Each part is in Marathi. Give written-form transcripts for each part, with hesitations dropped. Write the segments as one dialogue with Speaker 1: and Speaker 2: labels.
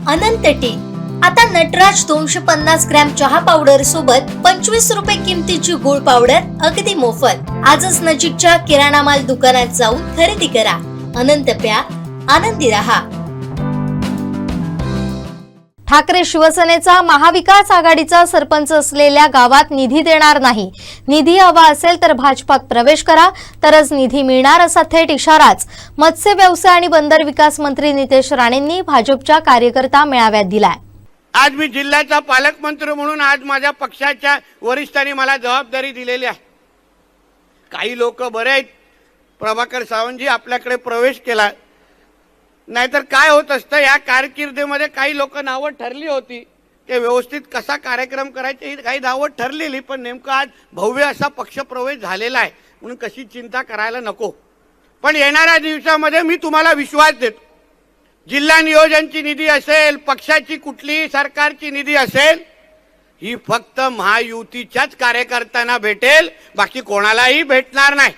Speaker 1: अनंत टी आता नटराज 250 ग्रॅम चहा पावडर सोबत 25 रुपये किमतीची गुळ पावडर अगदी मोफत। आजच नजीकच्या किराणा माल दुकानात जाऊन खरेदी करा। अनंत प्या, आनंदी रहा। ठाकरे शिवसेनेचा महाविकास आघाडीचा सरपंच असलेल्या गावात निधी देणार नाही। निधी हवा असेल तर भाजपात प्रवेश करा, तरच निधी मिळणार असा थेट इशाराच मत्स्य व्यवसाय आणि बंदर विकास मंत्री नितेश राणेंनी भाजपच्या कार्यकर्ता मेळाव्यात दिलाय।
Speaker 2: आज मी जिल्ह्याचा पालकमंत्री म्हणून आज माझ्या पक्षाच्या वरिष्ठांनी मला जबाबदारी दिलेली आहे। काही लोक बरे आहेत, प्रभाकर सावंतजी आपल्याकडे प्रवेश केला, नाहीतर काय होत असतं या कारकिर्दीमध्ये काही लोक नावं ठरली होती, ते व्यवस्थित कसा कार्यक्रम करायचे ही काही नावं ठरलेली, पण नेमकं आज भव्य असा पक्षप्रवेश झालेला आहे म्हणून कशी चिंता करायला नको। पण येणाऱ्या दिवसामध्ये मी तुम्हाला विश्वास देतो, जिल्हा नियोजनची निधी असेल, पक्षाची कुठलीही सरकारची निधी असेल, ही फक्त महायुतीच्याच कार्यकर्त्यांना भेटेल, बाकी कोणालाही भेटणार नाही,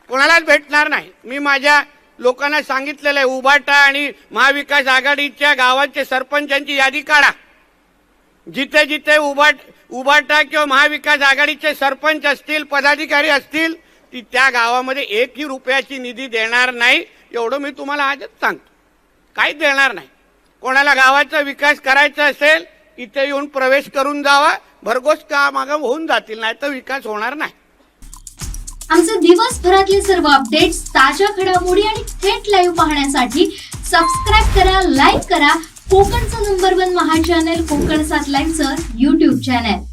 Speaker 2: कोणालाच भेटणार नाही। मी माझ्या लोकांना सांगितलेलं आहे, उभाटा आणि महाविकास आघाडीच्या गावाचे सरपंचांची यादी काढा। जिथे जिथे उभाटा किंवा महाविकास आघाडीचे सरपंच असतील, पदाधिकारी असतील, ती त्या गावामध्ये एकही रुपयाची निधी देणार नाही, एवढं मी तुम्हाला आजच सांगतो। काहीच देणार नाही। कोणाला गावाचा विकास करायचा असेल इथे येऊन प्रवेश करून जावा, भरघोस काम होऊन जातील, नाही तर विकास होणार नाही।
Speaker 3: आमचे दिवसभरातले सर्व अपडेट्स, ताज्या घडामोडी आणि थेट लाईव्ह पाहण्यासाठी सबस्क्राइब करा, लाईक करा कोकणचं नंबर 1 महा चॅनल कोकण 7 लाईव्हचं YouTube चॅनल।